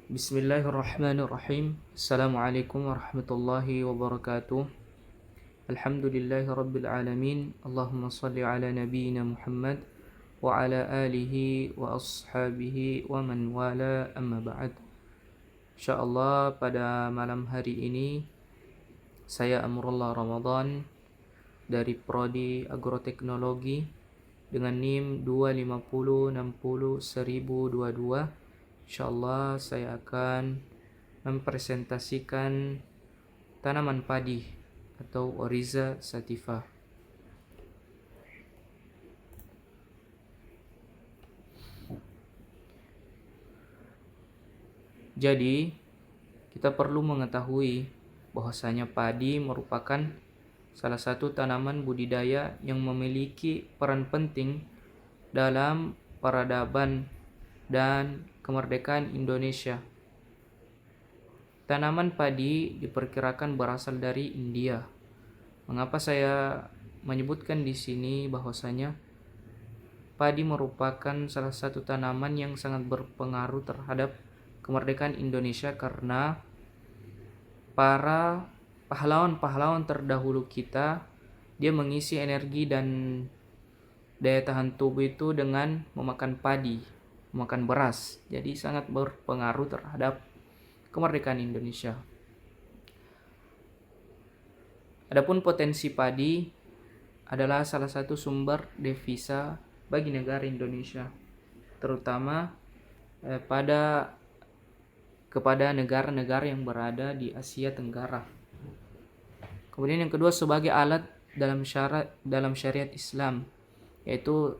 Bismillahirrahmanirrahim. Assalamualaikum warahmatullahi wabarakatuh. Alhamdulillahi rabbil alamin. Allahumma salli ala nabiyyina Muhammad wa ala alihi wa ashabihi wa man wala, amma ba'd. Insyaallah pada malam hari ini saya Amrullah Ramadan dari Prodi Agroteknologi dengan NIM 250601022. Insyaallah saya akan mempresentasikan tanaman padi atau Oryza sativa. Jadi, kita perlu mengetahui bahwasanya padi merupakan salah satu tanaman budidaya yang memiliki peran penting dalam peradaban dan kemerdekaan Indonesia. Tanaman padi diperkirakan berasal dari India. Mengapa saya menyebutkan di sini bahwasanya padi merupakan salah satu tanaman yang sangat berpengaruh terhadap kemerdekaan Indonesia, karena para pahlawan-pahlawan terdahulu kita, dia mengisi energi dan daya tahan tubuh itu dengan memakan padi, memakan beras. Jadi sangat berpengaruh terhadap kemerdekaan Indonesia. Adapun potensi padi adalah salah satu sumber devisa bagi negara Indonesia, terutama kepada negara-negara yang berada di Asia Tenggara. Kemudian yang kedua, sebagai alat dalam syariat Islam, yaitu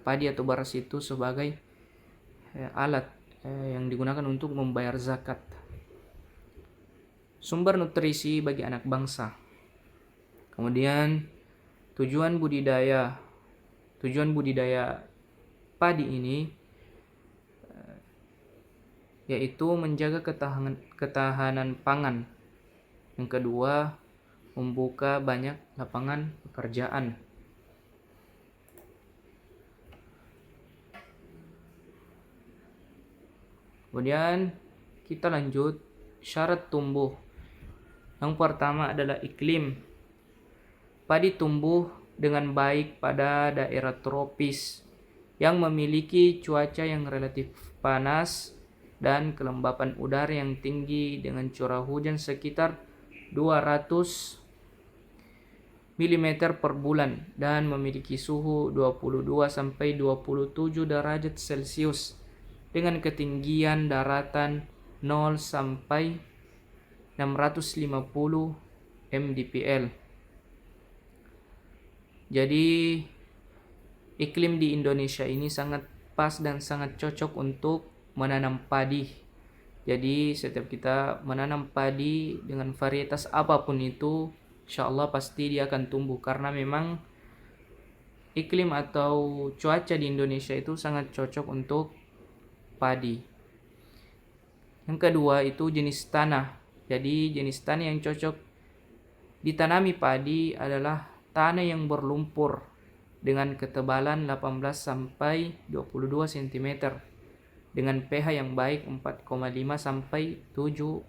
padi atau beras itu sebagai alat yang digunakan untuk membayar zakat. Sumber nutrisi bagi anak bangsa. Kemudian tujuan budidaya padi ini yaitu menjaga ketahanan pangan. Yang kedua, membuka banyak lapangan pekerjaan. Kemudian kita lanjut syarat tumbuh. Yang pertama adalah iklim. Padi tumbuh dengan baik pada daerah tropis yang memiliki cuaca yang relatif panas dan kelembapan udara yang tinggi dengan curah hujan sekitar 200 mm per bulan dan memiliki suhu 22 sampai 27 derajat Celcius dengan ketinggian daratan 0 sampai 650 mdpl. Jadi iklim di Indonesia ini sangat pas dan sangat cocok untuk menanam padi. Jadi setiap kita menanam padi dengan varietas apapun itu, insyaallah pasti dia akan tumbuh, karena memang iklim atau cuaca di Indonesia itu sangat cocok untuk padi. Yang kedua itu jenis tanah. Jadi jenis tanah yang cocok ditanami padi adalah tanah yang berlumpur dengan ketebalan 18 sampai 22 cm dengan pH yang baik 4,5 sampai 7,0.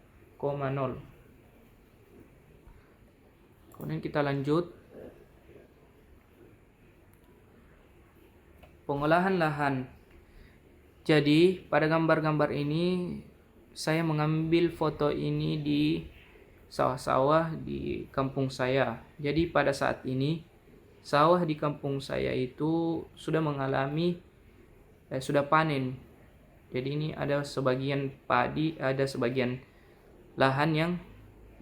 Kemudian kita lanjut pengolahan lahan. Jadi pada gambar-gambar ini saya mengambil foto ini di sawah-sawah di kampung saya. Jadi pada saat ini sawah di kampung saya itu sudah mengalami sudah panen. Jadi ini ada sebagian padi, ada sebagian lahan yang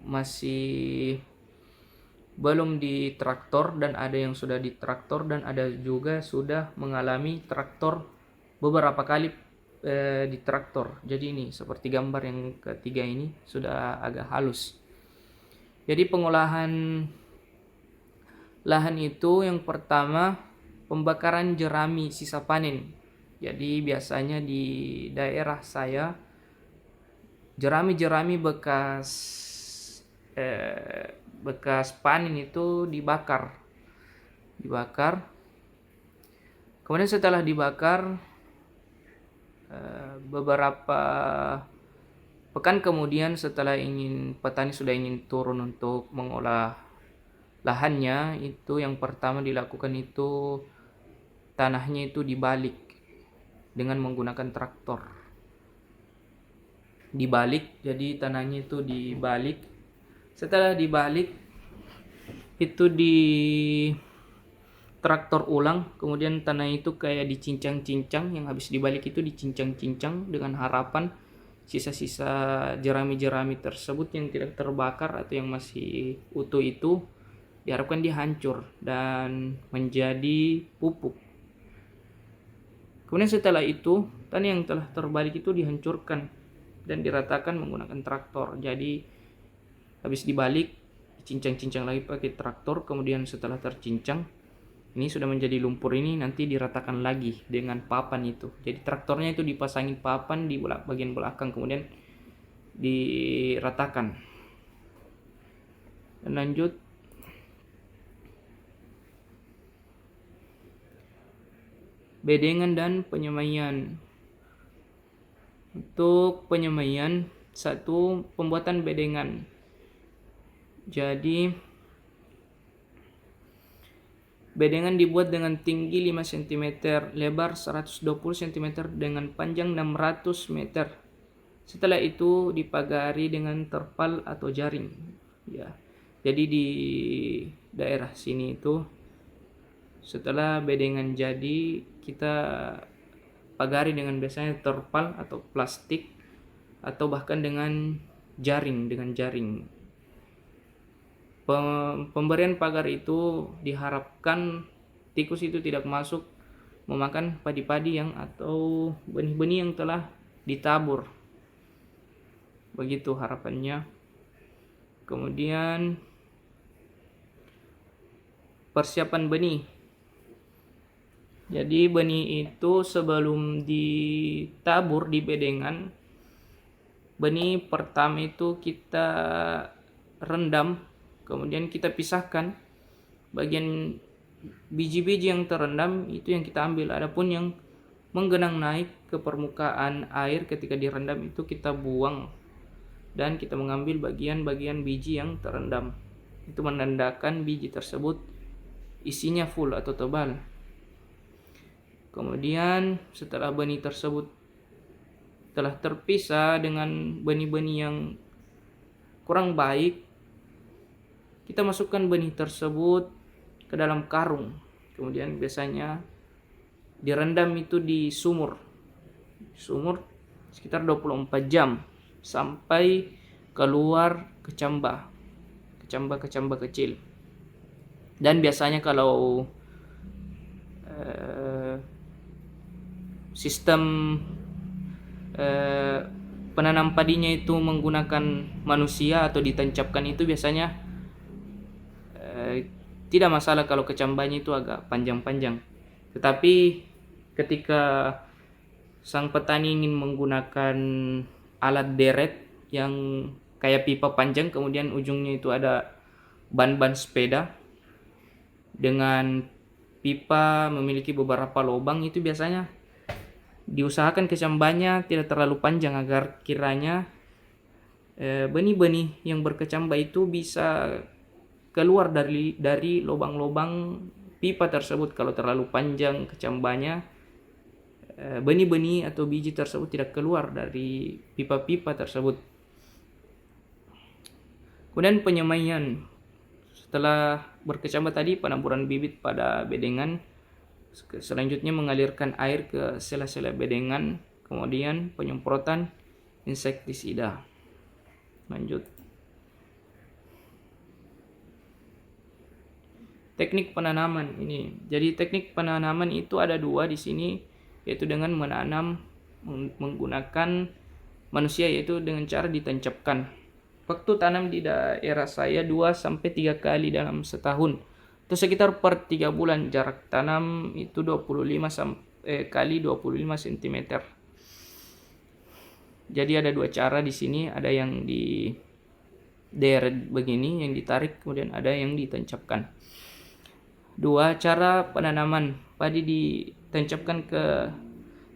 masih belum ditraktor, dan ada yang sudah ditraktor, dan ada juga sudah mengalami traktor beberapa kali ditraktor. Jadi ini seperti gambar yang ketiga ini sudah agak halus. Jadi pengolahan lahan itu yang pertama, pembakaran jerami sisa panen. Jadi biasanya di daerah saya jerami-jerami bekas panen itu dibakar. Kemudian setelah dibakar beberapa pekan kemudian setelah petani sudah ingin turun untuk mengolah lahannya, itu yang pertama dilakukan itu tanahnya itu dibalik dengan menggunakan traktor. Dibalik, jadi tanahnya itu dibalik. Setelah dibalik itu di traktor ulang, kemudian tanah itu kayak dicincang-cincang, yang habis dibalik itu dicincang-cincang dengan harapan sisa-sisa jerami-jerami tersebut yang tidak terbakar atau yang masih utuh itu diharapkan dihancur dan menjadi pupuk. Kemudian setelah itu tanah yang telah terbalik itu dihancurkan dan diratakan menggunakan traktor. Jadi habis dibalik cincang-cincang lagi pakai traktor, kemudian setelah tercincang ini sudah menjadi lumpur, ini nanti diratakan lagi dengan papan itu. Jadi traktornya itu dipasangin papan di bagian belakang, kemudian diratakan. Dan lanjut, bedengan dan penyemaian. Untuk penyemaian, satu, pembuatan bedengan. Jadi bedengan dibuat dengan tinggi 5 cm, lebar 120 cm dengan panjang 600 meter. Setelah itu dipagari dengan terpal atau jaring. Ya. Jadi di daerah sini itu setelah bedengan jadi, kita pagari dengan biasanya terpal atau plastik atau bahkan dengan jaring. Pemberian pagar itu diharapkan tikus itu tidak masuk memakan padi-padi yang atau benih-benih yang telah ditabur. Begitu harapannya. Kemudian persiapan benih. Jadi benih itu sebelum ditabur di bedengan, benih pertama itu kita rendam, kemudian kita pisahkan bagian biji-biji yang terendam itu yang kita ambil. Adapun yang menggenang naik ke permukaan air ketika direndam itu kita buang dan kita mengambil bagian-bagian biji yang terendam. Itu menandakan biji tersebut isinya full atau tebal. Kemudian setelah benih tersebut telah terpisah dengan benih-benih yang kurang baik, kita masukkan benih tersebut ke dalam karung. Kemudian biasanya direndam itu di sumur sekitar 24 jam sampai keluar kecambah kecil. Dan biasanya kalau sistem penanam padinya itu menggunakan manusia atau ditancapkan, itu biasanya tidak masalah kalau kecambahnya itu agak panjang-panjang. Tetapi ketika sang petani ingin menggunakan alat deret yang kayak pipa panjang, kemudian ujungnya itu ada ban-ban sepeda dengan pipa memiliki beberapa lubang, itu biasanya diusahakan kecambahnya tidak terlalu panjang agar kiranya benih-benih yang berkecambah itu bisa keluar dari lubang-lubang pipa tersebut. Kalau terlalu panjang kecambahnya, benih-benih atau biji tersebut tidak keluar dari pipa-pipa tersebut. Kemudian penyemaian. Setelah berkecambah tadi, penaburan bibit pada bedengan. Selanjutnya mengalirkan air ke sela-sela bedengan, kemudian penyemprotan insektisida. Lanjut. Teknik penanaman ini. Jadi teknik penanaman itu ada dua di sini, yaitu dengan menanam menggunakan manusia, yaitu dengan cara ditancapkan. Waktu tanam di daerah saya 2-3 kali dalam setahun. Itu sekitar per 3 bulan. Jarak tanam itu 25 kali 25 cm. Jadi ada dua cara di sini, ada yang di deret begini yang ditarik, kemudian ada yang ditancapkan. Dua cara penanaman. Padi ditancapkan ke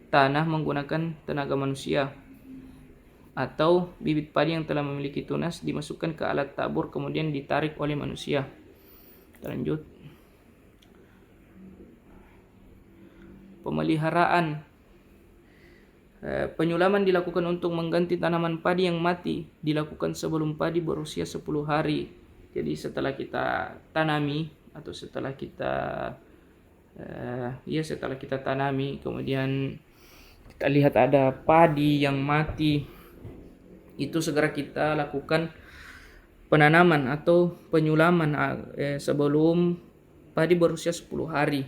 tanah menggunakan tenaga manusia, atau bibit padi yang telah memiliki tunas dimasukkan ke alat tabur kemudian ditarik oleh manusia. Kita lanjut. Pemeliharaan. Penyulaman dilakukan untuk mengganti tanaman padi yang mati, dilakukan sebelum padi berusia 10 hari. Jadi setelah kita tanami atau setelah kita tanami, kemudian kita lihat ada padi yang mati, itu segera kita lakukan penanaman atau penyulaman sebelum padi berusia 10 hari.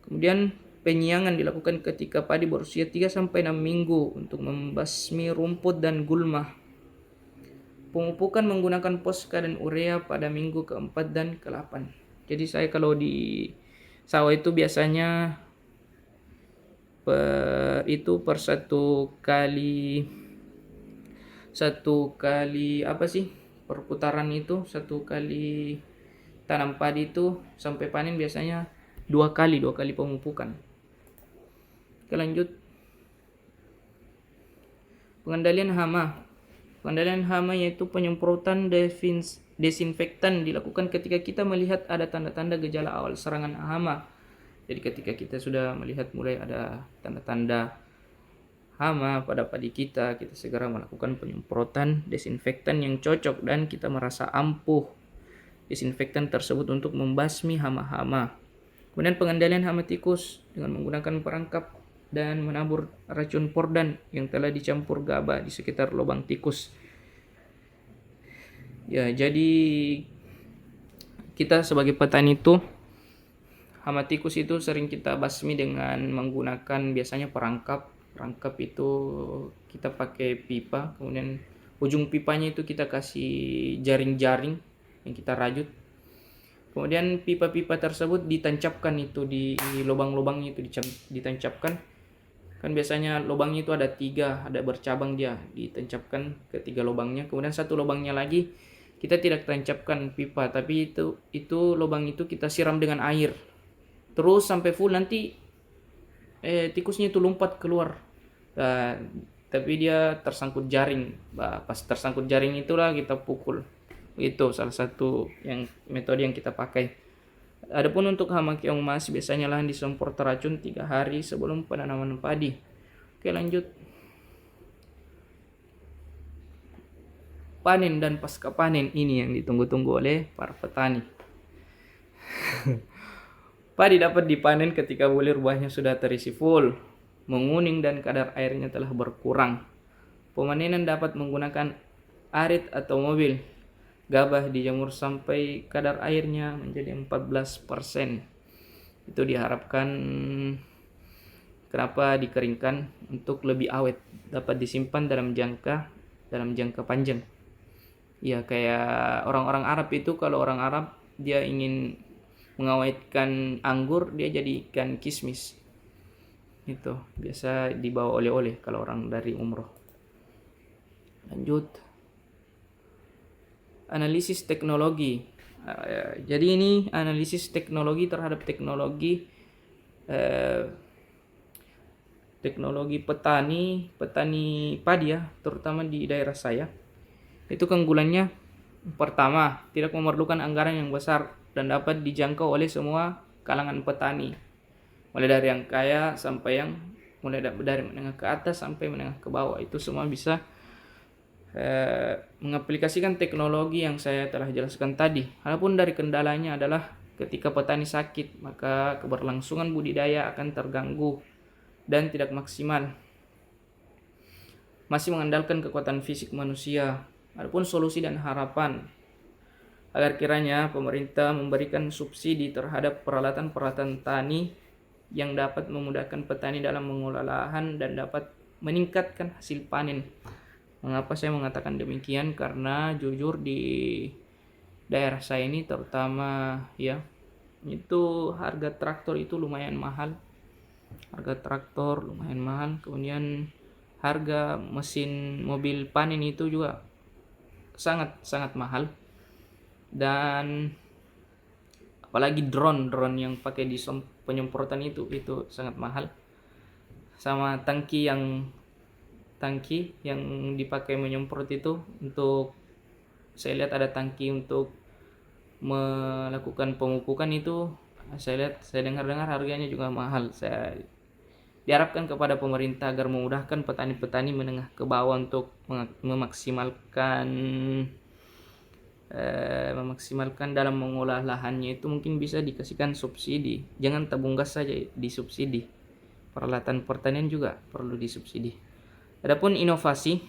Kemudian penyiangan dilakukan ketika padi berusia 3-6 minggu untuk membasmi rumput dan gulma. Pemupukan menggunakan poska dan urea pada minggu ke-4 dan ke-8. Jadi saya kalau di sawah itu biasanya per perputaran itu, 1 kali tanam padi itu sampai panen biasanya 2 kali pemupukan. Kita lanjut. Pengendalian hama. Pengendalian hama yaitu penyemprotan desinfektan dilakukan ketika kita melihat ada tanda-tanda gejala awal serangan hama. Jadi ketika kita sudah melihat mulai ada tanda-tanda hama pada padi kita segera melakukan penyemprotan desinfektan yang cocok dan kita merasa ampuh desinfektan tersebut untuk membasmi hama-hama. Kemudian pengendalian hama tikus dengan menggunakan perangkap dan menabur racun pordan yang telah dicampur gabah di sekitar lubang tikus. Ya, jadi kita sebagai petani itu hama tikus itu sering kita basmi dengan menggunakan biasanya perangkap. Perangkap itu kita pakai pipa, kemudian ujung pipanya itu kita kasih jaring-jaring yang kita rajut. Kemudian pipa-pipa tersebut ditancapkan itu di lubang-lubangnya itu ditancapkan. Kan biasanya lubangnya itu ada 3, ada bercabang dia, ditancapkan ke 3 lubangnya. Kemudian 1 lubangnya lagi kita tidak tancapkan pipa, tapi itu lubang itu kita siram dengan air. Terus sampai full, nanti tikusnya itu lompat keluar. Tapi dia tersangkut jaring. Pas tersangkut jaring itulah kita pukul. Itu salah satu metode yang kita pakai. Adapun untuk hama keong emas biasanya lahan disemprot racun 3 hari sebelum penanaman padi. Oke, lanjut. Panen dan pasca panen ini yang ditunggu-tunggu oleh para petani. Padi dapat dipanen ketika bulir buahnya sudah terisi full, menguning dan kadar airnya telah berkurang. Pemanenan dapat menggunakan arit atau mobil. Gabah dijemur sampai kadar airnya menjadi 14%. Itu diharapkan, kenapa dikeringkan, untuk lebih awet, dapat disimpan dalam jangka panjang. Ya, kayak orang-orang Arab itu, kalau orang Arab dia ingin mengawetkan anggur, dia jadikan kismis. Itu biasa dibawa oleh-oleh kalau orang dari umroh. Lanjut. Analisis teknologi. Jadi ini analisis teknologi terhadap teknologi petani padi ya, terutama di daerah saya. Itu keunggulannya, pertama, tidak memerlukan anggaran yang besar dan dapat dijangkau oleh semua kalangan petani. Mulai dari yang kaya sampai dari menengah ke atas sampai menengah ke bawah, itu semua bisa mengaplikasikan teknologi yang saya telah jelaskan tadi. Adapun dari kendalanya adalah ketika petani sakit, maka keberlangsungan budidaya akan terganggu dan tidak maksimal. Masih mengandalkan kekuatan fisik manusia. Adapun solusi dan harapan agar kiranya pemerintah memberikan subsidi terhadap peralatan-peralatan tani yang dapat memudahkan petani dalam mengolah lahan dan dapat meningkatkan hasil panen. Mengapa saya mengatakan demikian? Karena jujur di daerah saya ini terutama ya, itu harga traktor itu lumayan mahal. Kemudian harga mesin mobil panen itu juga sangat mahal. Dan apalagi drone yang pakai di penyemprotan itu sangat mahal. sama tangki yang dipakai menyemprot itu. Untuk saya lihat ada tangki untuk melakukan pemupukan itu, saya dengar harganya juga mahal. Saya diharapkan kepada pemerintah agar memudahkan petani-petani menengah ke bawah untuk memaksimalkan dalam mengolah lahannya. Itu mungkin bisa dikasihkan subsidi, jangan tabung gas saja disubsidi, peralatan pertanian juga perlu disubsidi. Adapun inovasi,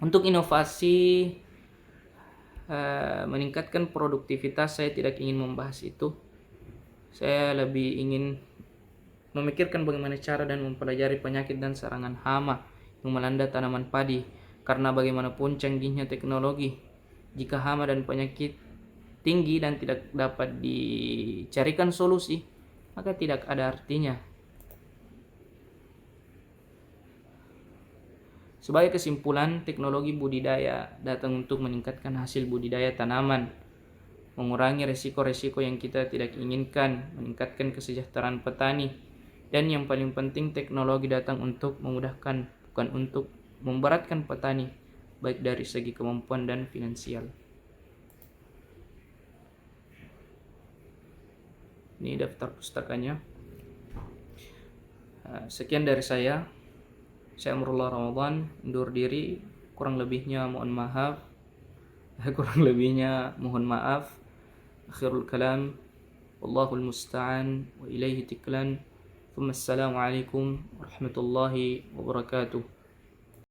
untuk inovasi meningkatkan produktivitas, saya tidak ingin membahas itu. Saya lebih ingin memikirkan bagaimana cara dan mempelajari penyakit dan serangan hama yang melanda tanaman padi. Karena bagaimanapun canggihnya teknologi, jika hama dan penyakit tinggi dan tidak dapat dicarikan solusi, maka tidak ada artinya. Sebagai kesimpulan, teknologi budidaya datang untuk meningkatkan hasil budidaya tanaman, mengurangi resiko-resiko yang kita tidak inginkan, meningkatkan kesejahteraan petani, dan yang paling penting, teknologi datang untuk memudahkan, bukan untuk memberatkan petani, baik dari segi kemampuan dan finansial. Ini daftar pustakanya. Sekian dari saya. Saya Amrullah Ramadan, undur diri. Kurang lebihnya mohon maaf. Akhirul kalam, wallahul musta'an, wa ilaihi tiklan. Assalamualaikum warahmatullahi wabarakatuh.